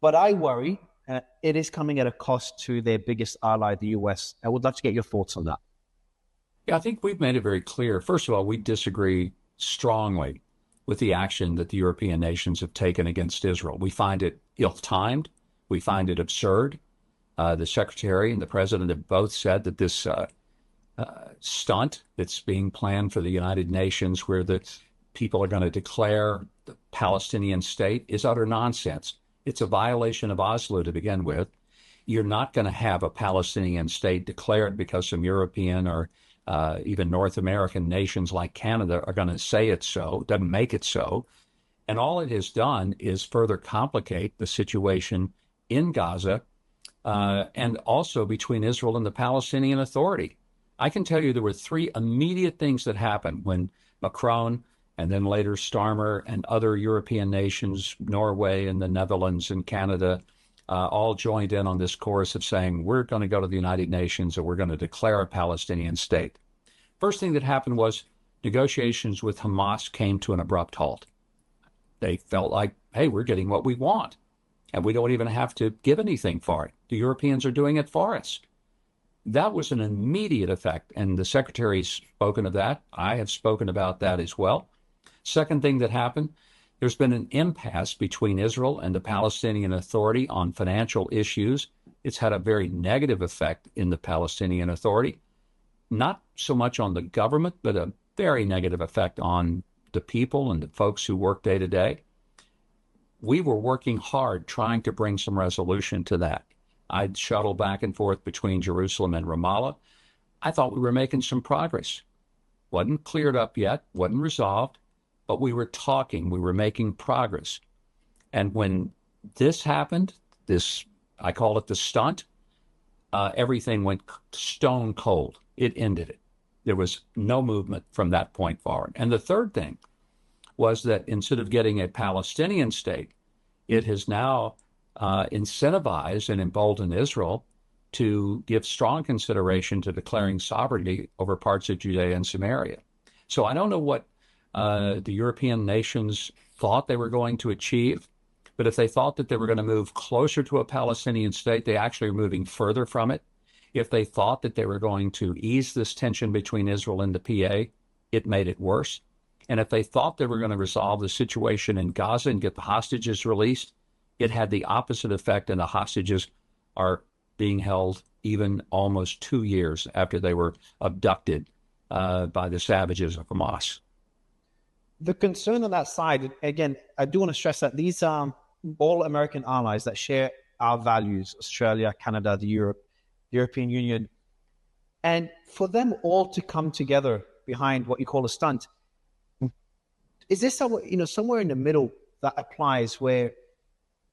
But I worry it is coming at a cost to their biggest ally, the US. I would love to get your thoughts on that. Yeah, I think we've made it very clear. First of all, we disagree strongly with the action that the European nations have taken against Israel. We find it ill-timed. We find it absurd. The secretary and the president have both said that this stunt that's being planned for the United Nations, where the people are going to declare the Palestinian state, is utter nonsense. It's a violation of Oslo to begin with. You're not going to have a Palestinian state declared because some European or even North American nations like Canada are going to say it's so, doesn't make it so. And all it has done is further complicate the situation in Gaza and also between Israel and the Palestinian Authority. I can tell you there were three immediate things that happened when Macron and then later Starmer and other European nations, Norway and the Netherlands and Canada, all joined in on this chorus of saying, we're going to go to the United Nations or we're going to declare a Palestinian state. First thing that happened was negotiations with Hamas came to an abrupt halt. They felt like, hey, we're getting what we want, and we don't even have to give anything for it. The Europeans are doing it for us. That was an immediate effect, and the secretary's spoken of that. I have spoken about that as well. Second thing that happened, there's been an impasse between Israel and the Palestinian Authority on financial issues. It's had a very negative effect in the Palestinian Authority, not so much on the government, but a very negative effect on the people and the folks who work day to day. We were working hard trying to bring some resolution to that. I'd shuttle back and forth between Jerusalem and Ramallah. I thought we were making some progress. Wasn't cleared up yet, wasn't resolved, but we were talking, we were making progress. And when this happened, this, I call it the stunt, everything went stone cold. It ended it. There was no movement from that point forward. And the third thing was that instead of getting a Palestinian state, it has now incentivized and emboldened Israel to give strong consideration to declaring sovereignty over parts of Judea and Samaria. So I don't know what the European nations thought they were going to achieve, but if they thought that they were going to move closer to a Palestinian state, they actually are moving further from it. If they thought that they were going to ease this tension between Israel and the PA, it made it worse. And if they thought they were going to resolve the situation in Gaza and get the hostages released, it had the opposite effect, and the hostages are being held even almost 2 years after they were abducted by the savages of Hamas. The concern on that side, again, I do want to stress that these are all American allies that share our values: Australia, Canada, the European Union. And for them all to come together behind what you call a stunt, is this somewhere in the middle that applies, where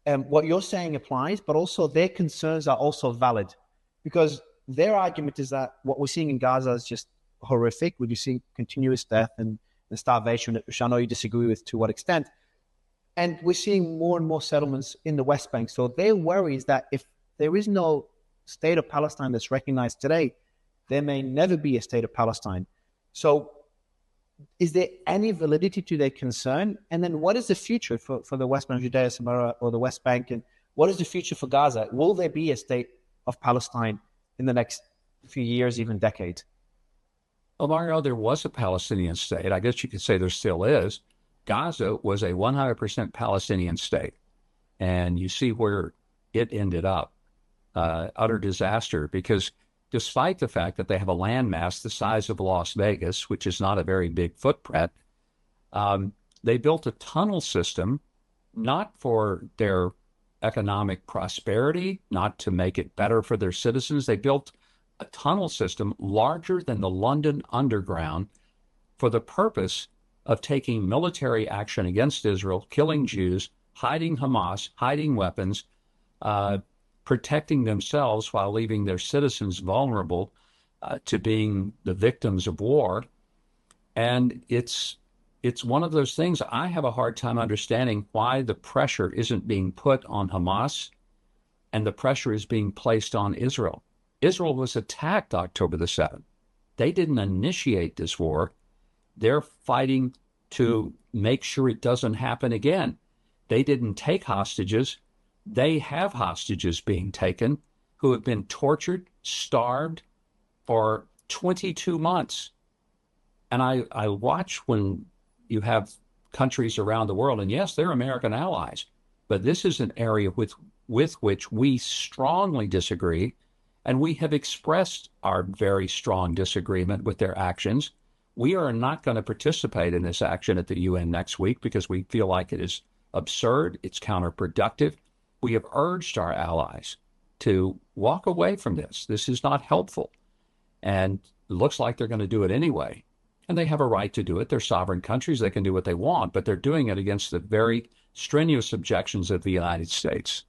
what you're saying applies, but also their concerns are also valid? Because their argument is that what we're seeing in Gaza is just horrific. We're seeing continuous death and starvation, which I know you disagree with to what extent. And we're seeing more and more settlements in the West Bank. So their worry is that if there is no state of Palestine that's recognized today, there may never be a state of Palestine. So is there any validity to their concern? And then what is the future for the West Bank, Judea, Samaria, or the West Bank? And what is the future for Gaza? Will there be a state of Palestine in the next few years, even decades? Well, Mario, there was a Palestinian state. I guess you could say there still is. Gaza was a 100% Palestinian state. And you see where it ended up. Utter disaster, because despite the fact that they have a landmass the size of Las Vegas, which is not a very big footprint, they built a tunnel system, not for their economic prosperity, not to make it better for their citizens. They built a tunnel system larger than the London Underground for the purpose of taking military action against Israel, killing Jews, hiding Hamas, hiding weapons, protecting themselves while leaving their citizens vulnerable to being the victims of war. And it's one of those things I have a hard time understanding why the pressure isn't being put on Hamas and the pressure is being placed on Israel. Israel was attacked October the 7th. They didn't initiate this war. They're fighting to make sure it doesn't happen again. They didn't take hostages. They have hostages being taken who have been tortured, starved for 22 months. And I watch when you have countries around the world, and yes, they're American allies, but this is an area with which we strongly disagree, and we have expressed our very strong disagreement with their actions. We are not going to participate in this action at the UN next week because we feel like it is absurd, it's counterproductive. We have urged our allies to walk away from this. This is not helpful. And it looks like they're going to do it anyway. And they have a right to do it. They're sovereign countries. They can do what they want, but they're doing it against the very strenuous objections of the United States.